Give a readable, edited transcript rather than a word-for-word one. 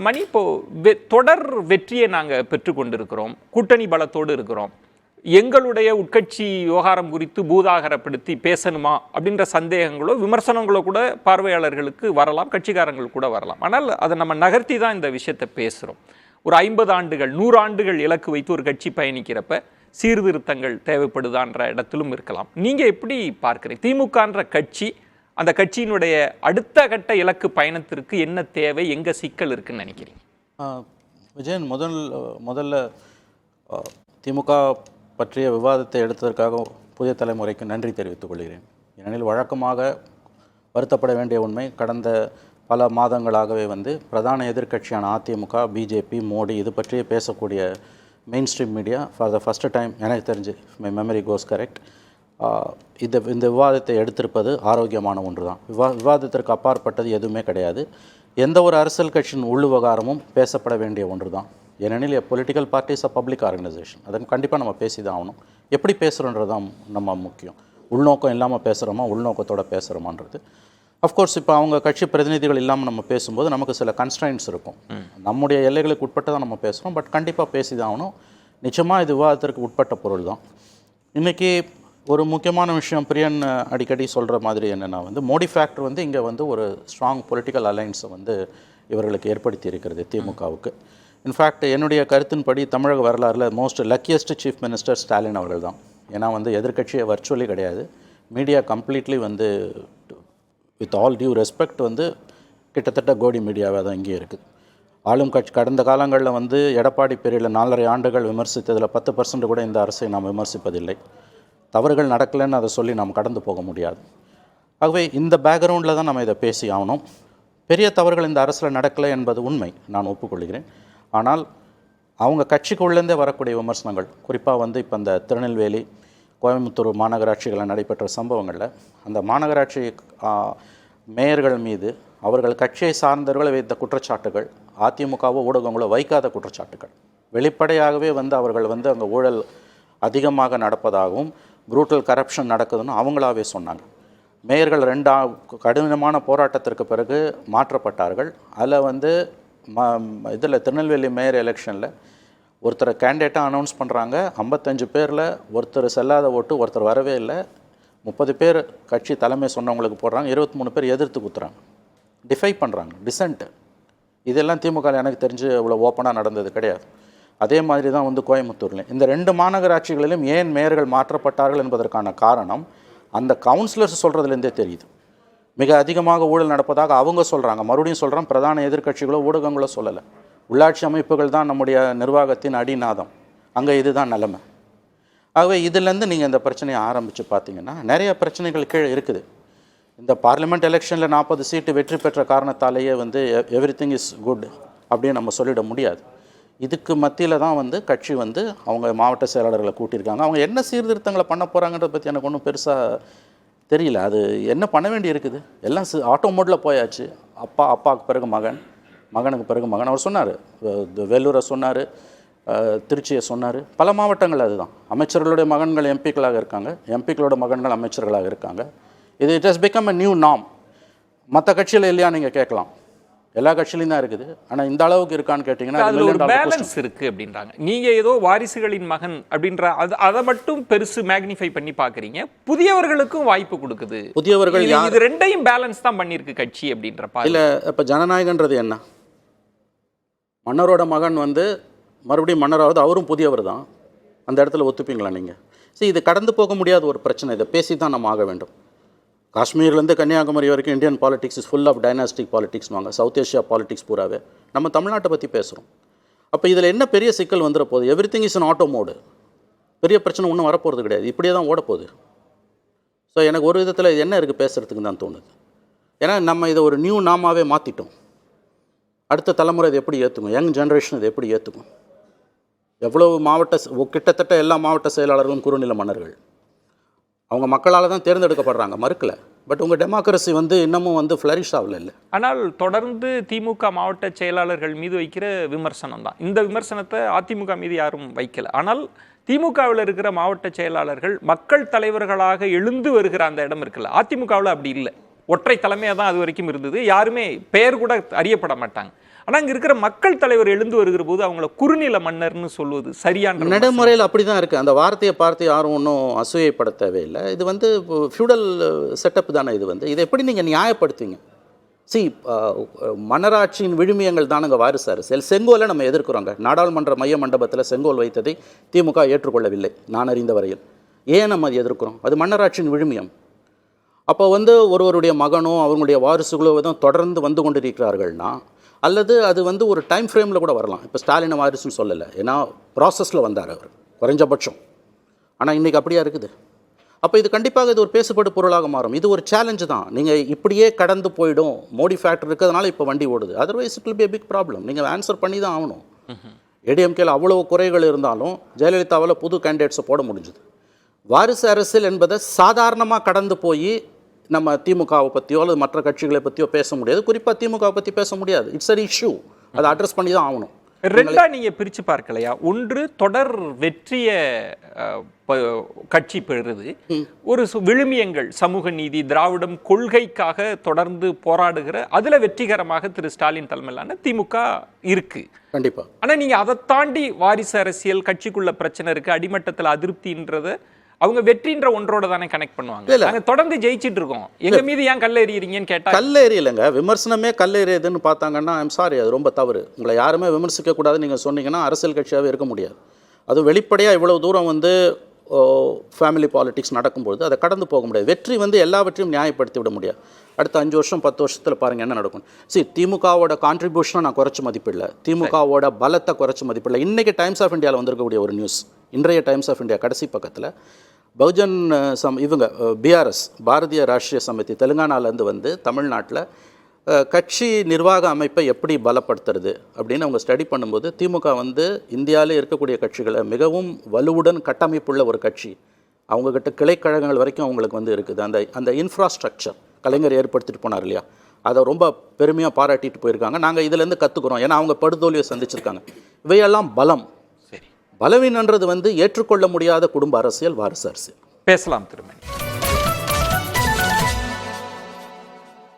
மணி இப்போது தொடர் வெற்றியை நாங்கள் பெற்றுக்கொண்டிருக்கிறோம், கூட்டணி பலத்தோடு இருக்கிறோம். எங்களுடைய உட்கட்சி விவகாரம் குறித்து பூதாகரப்படுத்தி பேசணுமா அப்படின்ற சந்தேகங்களோ விமர்சனங்களோ கூட பார்வையாளர்களுக்கு வரலாம், கட்சிக்காரங்கள் கூட வரலாம். ஆனால் அதை நம்ம நகர்த்தி தான் இந்த விஷயத்தை பேசுகிறோம். ஒரு 50 ஆண்டுகள் 100 ஆண்டுகள் இலக்கு வைத்து ஒரு கட்சி பயணிக்கிறப்ப சீர்திருத்தங்கள் தேவைப்படுதான்ற இடத்திலும் இருக்கலாம். நீங்கள் எப்படி பார்க்குறீங்க? திமுகன்ற கட்சி, அந்த கட்சியினுடைய அடுத்த கட்ட இலக்கு பயணத்திற்கு என்ன தேவை, எங்கே சிக்கல் இருக்குன்னு நினைக்கிறீங்க? விஜயன், முதல்ல திமுக பற்றிய விவாதத்தை எடுத்ததற்காக புதிய தலைமுறைக்கு நன்றி தெரிவித்துக் கொள்கிறேன். ஏனெனில் வழக்கமாக வருத்தப்பட வேண்டிய உண்மை, கடந்த பல மாதங்களாகவே பிரதான எதிர்க்கட்சியான அதிமுக, பிஜேபி, மோடி இது பற்றியே பேசக்கூடிய main stream media for the first time எனக்கு தெரிஞ்சு, மை மெமரி கோஸ் கரெக்ட், இந்த விவாதத்தை எடுத்திருப்பது ஆரோக்கியமான ஒன்று தான். விவாதத்திற்கு அப்பாற்பட்டது எதுவுமே கிடையாது. எந்த ஒரு அரசியல் கட்சியின் உள் விவகாரமும் பேசப்பட வேண்டிய ஒன்று தான். ஏனெனில் பொலிட்டிக்கல் பார்ட்டிஸ் அ பப்ளிக் ஆர்கனைசேஷன், அதை கண்டிப்பாக நம்ம பேசி தான் ஆகணும். எப்படி பேசுகிறோன்றது தான் நம்ம முக்கியம். உள்நோக்கம் இல்லாமல் பேசுகிறோமா, உள்நோக்கத்தோடு பேசுகிறோமான்றது. அஃப்கோர்ஸ் இப்போ அவங்க கட்சி பிரதிநிதிகள் இல்லாமல் நம்ம பேசும்போது நமக்கு சில கன்ஸ்ட்ரைன்ட்ஸ் இருக்கும். நம்முடைய எல்லைகளுக்கு உட்பட்டு தான் நம்ம பேசுகிறோம். பட் கண்டிப்பாக பேசி தான் ஆகணும். நிச்சயமாக இது விவாதத்திற்கு உட்பட்ட பொருள் தான். இன்றைக்கி ஒரு முக்கியமான விஷயம் பிரியன் அடிக்கடி சொல்கிற மாதிரி என்னென்னா மோடி ஃபேக்டர் இங்கே ஒரு ஸ்ட்ராங் பொலிட்டிக்கல் அலைன்ஸை இவர்களுக்கு ஏற்படுத்தி இருக்கிறது திமுகவுக்கு. இன்ஃபேக்ட் என்னுடைய கருத்தின்படி தமிழக வரலாறில் most luckiest chief minister Stalin அவர்கள் தான். ஏன்னா எதிர்க்கட்சியை வர்ச்சுவலி கிடையாது, media completely with all due respect கிட்டத்தட்ட கோடி மீடியாவாக தான் இங்கே இருக்குது. ஆளும் கட்சி கடந்த காலங்களில் எடப்பாடி பீரியடில் 4.5 ஆண்டுகள் விமர்சித்ததில் 10% கூட இந்த அரசை நாம் விமர்சிப்பதில்லை. தவறுகள் நடக்கலைன்னு அதை சொல்லி நாம் கடந்து போக முடியாது. ஆகவே இந்த பேக்ரவுண்டில் தான் நம்ம இதை பேசி ஆகணும். பெரிய தவறுகள் இந்த அரசில் நடக்கலை என்பது உண்மை, நான் ஒப்புக்கொள்கிறேன். ஆனால் அவங்க கட்சிக்குள்ளேருந்தே வரக்கூடிய விமர்சனங்கள், குறிப்பாக இப்போ இந்த திருநெல்வேலி, கோயம்புத்தூர் மாநகராட்சிகளில் நடைபெற்ற சம்பவங்களில் அந்த மாநகராட்சி மேயர்கள் மீது அவர்கள் கட்சியை சார்ந்தவர்களை வைத்த குற்றச்சாட்டுகள், அதிமுகவோ ஊடகங்களோ வைக்காத குற்றச்சாட்டுகள், வெளிப்படையாகவே அவர்கள் அங்கே ஊழல் அதிகமாக நடப்பதாகவும் ப்ரூட்டல் கரப்ஷன் நடக்குதுன்னு அவங்களாவே சொன்னாங்க. மேயர்கள் 2 கடினமான போராட்டத்திற்கு பிறகு மாற்றப்பட்டார்கள். அதில் இதில் திருநெல்வேலி மேயர் எலெக்ஷனில் ஒருத்தரை கேண்டிடேட்டாக அனௌன்ஸ் பண்ணுறாங்க. 55 பேரில் ஒருத்தர் செல்லாத ஓட்டு, ஒருத்தர் வரவே இல்லை. 30 பேர் கட்சி தலைமை சொன்னவங்களுக்கு போடுறாங்க, 23 பேர் எதிர்த்து குத்துறாங்க, டிஃபை பண்ணுறாங்க, டிசென்ட்டு. இதெல்லாம் திமுக எனக்கு தெரிஞ்சு இவ்வளோ ஓப்பனாக நடந்தது கிடையாது. அதே மாதிரி தான் கோயம்புத்தூர்லேயும் இந்த 2 மாநகராட்சிகளிலும் ஏன் மேயர்கள் மாற்றப்பட்டார்கள் என்பதற்கான காரணம் அந்த கவுன்சிலர்ஸ் சொல்கிறதுலேருந்தே தெரியுது. மிக அதிகமாக ஊழல் நடப்பதாக அவங்க சொல்கிறாங்க. மறுபடியும் சொல்கிறோம், பிரதான எதிர்க்கட்சிகளோ ஊடகங்களோ சொல்லலை. உள்ளாட்சி அமைப்புகள் தான் நம்முடைய நிர்வாகத்தின் அடிநாதம். அங்கே இதுதான் நிலைமை. ஆகவே இதிலேருந்து நீங்கள் இந்த பிரச்சனையை ஆரம்பித்து பார்த்தீங்கன்னா நிறைய பிரச்சனைகள் கீழே இருக்குது. இந்த பார்லிமெண்ட் எலெக்ஷனில் 40 சீட்டு வெற்றி பெற்ற காரணத்தாலேயே எவ்ரிதிங் இஸ் குட் அப்படின்னு நம்ம சொல்லிட முடியாது. இதுக்கு மத்தியில் தான் கட்சி அவங்க மாவட்ட செயலாளர்களை கூட்டியிருக்காங்க. அவங்க என்ன சீர்திருத்தங்களை பண்ண போகிறாங்கன்றதை பற்றி எனக்கு ஒன்றும் பெருசாக தெரியல. அது என்ன பண்ண வேண்டி இருக்குது, எல்லாம் ஆட்டோ மோடில் போயாச்சு. அப்பாவுக்கு பிறகு மகன், மகனுக்கு பிறகு மகன். அவர் சொன்னார், வேலூரை சொன்னார், திருச்சியை சொன்னார், பல மாவட்டங்கள் அதுதான். அமைச்சர்களுடைய மகன்கள் எம்பிக்களாக இருக்காங்க, எம்பிக்களோட மகன்கள் அமைச்சர்களாக இருக்காங்க. It has become a new norm. மற்ற கட்சியில் இல்லையா நீங்கள் கேட்கலாம், எல்லா கட்சியிலையும் தான் இருக்குது. ஆனால் இந்த அளவுக்கு இருக்கான்னு கேட்டிங்கன்னா அதில் ஒரு பேலன்ஸ் இருக்குது அப்படின்றாங்க. நீங்கள் ஏதோ வாரிசுகளின் மகன் அப்படின்ற அதை மட்டும் பெருசு மேக்னிஃபை பண்ணி பார்க்குறீங்க. புதியவர்களுக்கும் வாய்ப்பு கொடுக்குது. புதியவர்கள் இது 2யும் பேலன்ஸ் தான் பண்ணியிருக்கு கட்சி அப்படின்ற இல்லை. இப்போ ஜனநாயகன்றது என்ன? மன்னரோட மகன் மறுபடியும் மன்னராவது, அவரும் புதியவர் தான். அந்த இடத்துல ஒத்துப்பீங்களா நீங்கள்? சரி, இது கடந்து போக முடியாத ஒரு பிரச்சனை. இதை பேசி தான் நம்ம ஆக வேண்டும். காஷ்மீர்லேருந்து கன்னியாகுமரி வரைக்கும் Indian politics is full of dynastic பாலிடிக்ஸ்வாங்க. சவுத் ஏஷியா பாலிடிக்ஸ் பூராவே நம்ம தமிழ்நாட்டை பற்றி பேசுகிறோம். அப்போ இதில் என்ன பெரிய சிக்கல் வந்துட போகுது? Everything is an auto mode. பெரிய பிரச்சனை ஒன்றும் வரப்போகிறது கிடையாது, இப்படியே தான் ஓடப்போகுது. ஸோ எனக்கு ஒரு விதத்தில் என்ன இருக்குது பேசுகிறதுக்கு தான் தோணுது. ஏன்னா நம்ம இதை ஒரு நியூ நாமாவே மாற்றிட்டோம். அடுத்த தலைமுறை இதை எப்படி ஏற்றுக்கும்? யங் ஜென்ரேஷன் இதை எப்படி ஏற்றுக்கும்? எவ்வளவு கிட்டத்தட்ட எல்லா மாவட்ட செயலாளர்களும் குறுநில மன்னர்கள். அவங்க மக்களால் தான் தேர்ந்தெடுக்கப்படுறாங்க, மறுக்கலை. பட் உங்கள் டெமோக்ரஸி இன்னமும் ஃப்ளரிஷ் ஆகல இல்லை. ஆனால் தொடர்ந்து திமுக மாவட்ட செயலாளர்கள் மீது வைக்கிற விமர்சனம் தான். இந்த விமர்சனத்தை அதிமுக மீது யாரும் வைக்கல. ஆனால் திமுகவில் இருக்கிற மாவட்ட செயலாளர்கள் மக்கள் தலைவர்களாக எழுந்து வருகிற அந்த இடம் இருக்குல்ல, அதிமுகவில் அப்படி இல்லை. ஒற்றை தலைமையாக தான் அது வரைக்கும் இருந்தது. யாருமே பெயர் கூட அறியப்பட மாட்டாங்க. ஆனா அங்க இருக்கிற மக்கள் தலைவர் எழுந்து வருகிற போது அவங்கள குறுநில மன்னர்னு சொல்வது சரியான நடைமுறையில் அப்படி தான் இருக்குது. அந்த வார்த்தையை பார்த்து யாரும் ஒன்றும் அசூயப்பட தேவையில்லை. இது வந்து ஃபியூடல் செட்டப் தானே. இதை எப்படி நீங்கள் நியாயப்படுத்துவீங்க? மன்னராட்சியின் விழுமியங்கள் தானுங்க வாரிசு அரசியல். செங்கோலை நம்ம எதிர்க்கிறோங்க. நாடாளுமன்ற மைய மண்டபத்தில் செங்கோல் வைத்ததை திமுக ஏற்றுக்கொள்ளவில்லை நான் அறிந்த வரையில். ஏன் நம்ம அதை எதிர்க்கிறோம்? அது மன்னராட்சியின் விழுமியம். அப்போ வந்து ஒருவருடைய மகனோ அவங்களுடைய வாரிசுகளோ தான் தொடர்ந்து வந்து கொண்டிருக்கிறார்கள்னா, அல்லது அது வந்து ஒரு டைம் ஃப்ரேமில் கூட வரலாம். இப்போ ஸ்டாலினை வாரிசுன்னு சொல்லலை, ஏன்னா ப்ராசஸில் வந்தார் அவர் குறைஞ்சபட்சம். ஆனால் இன்றைக்கி அப்படியா இருக்குது? அப்போ இது கண்டிப்பாக இது ஒரு பேசுபடு பொருளாக மாறும். இது ஒரு சேலஞ்சு தான். நீங்கள் இப்படியே கடந்து போயிடும், மோடி ஃபேக்டர் இருக்கிறதுனால இப்போ வண்டி ஓடுது, otherwise it will be a big problem. நீங்கள் ஆன்சர் பண்ணி தான் ஆகணும். ஏடிஎம்கேல அவ்வளோ குறைகள் இருந்தாலும் ஜெயலலிதாவால் புது கேண்டிடேட்ஸை போட முடிஞ்சுது. வாரிசு அரசியல் என்பதை சாதாரணமாக கடந்து போய் நம்ம திமுகவை பற்றியோ அல்லது மற்ற கட்சிகளை பற்றியோ பேச முடியாது. குறிப்பாக திமுகவை பற்றி பேச முடியாது. It's a issue. அதை அட்ரஸ் பண்ணி தான் ஆகணும். ரெண்டா நீங்க பிரிச்சு பார்க்கலையா? ஒன்று தொடர் வெற்றிய கட்சி பெறுது, ஒரு விழுமியங்கள் சமூக நீதி திராவிடம் கொள்கைக்காக தொடர்ந்து போராடுகிற அதுல வெற்றிகரமாக திரு ஸ்டாலின் தலைமையிலான திமுக இருக்கு கண்டிப்பா. ஆனா நீங்க அதை தாண்டி வாரிசு அரசியல், கட்சிக்குள்ள பிரச்சனை இருக்கு, அடிமட்டத்தில் அதிருப்தின்றத அவங்க வெற்றின்ற ஒன்றோட தானே கனெக்ட் பண்ணுவாங்க. நாங்க தொடர்ந்து ஜெயிச்சிட்டு இருக்கோம், எங்க மீது ஏன் கல்லேறீங்கன்னு கேட்டா கல்லேறி இல்லைங்க, விமர்சனமே கல்லேறியதுன்னு பார்த்தாங்கன்னா ஐம் சாரி, அது ரொம்ப தவறு. உங்களை யாருமே விமர்சிக்க கூடாதுன்னு நீங்கள் சொன்னீங்கன்னா அரசியல் கட்சியாகவே இருக்க முடியாது. அதுவும் வெளிப்படையாக இவ்வளவு தூரம் வந்து ஃபேமிலி பாலிடிக்ஸ் நடக்கும்போது அதை கடந்து போக முடியாது. வெற்றி வந்து எல்லாவற்றையும் நியாயப்படுத்தி விட முடியாது. அடுத்த 5 வருஷம் 10 வருஷத்தில் பாருங்கள் என்ன நடக்கும். திமுகவோட கான்ட்ரிபியூஷனை நான் குறைச்சி மதிப்பிடல, திமுகவோட பலத்தை குறைச்சி மதிப்பிடல. இன்றைக்கி டைம்ஸ் ஆஃப் இந்தியாவில் வந்திருக்கக்கூடிய ஒரு நியூஸ், இன்றைய டைம்ஸ் ஆஃப் இந்தியா கடைசி பக்கத்தில் பகுஜன் இவங்க பிஆர்எஸ் பாரதிய ராஷ்ட்ரிய சமிதி தெலுங்கானாலேருந்து வந்து தமிழ்நாட்டில் கட்சி நிர்வாக அமைப்பை எப்படி பலப்படுத்துறது அப்படின்னு அவங்க ஸ்டடி பண்ணும்போது திமுக வந்து இந்தியாவிலே இருக்கக்கூடிய கட்சிகளை மிகவும் வலுவுடன் கட்டமைப்புள்ள ஒரு கட்சி. அவங்கக்கிட்ட கிளைக்கழகங்கள் வரைக்கும் அவங்களுக்கு வந்து இருக்குது. அந்த இன்ஃப்ராஸ்ட்ரக்சர் கலைஞர் ஏற்படுத்திட்டு போனார் இல்லையா, அதை ரொம்ப பெருமையாக பாராட்டிட்டு போயிருக்காங்க. நாங்கள் இதிலேருந்து கற்றுக்குறோம், ஏன்னா அவங்க படுதோல்வியை சந்திச்சிருக்காங்க. இவையெல்லாம் பலம். பலவீனன்றது வந்து ஏற்றுக்கொள்ள முடியாத குடும்ப அரசியல், வாரிசு அரசியல். பேசலாம் திருமணி.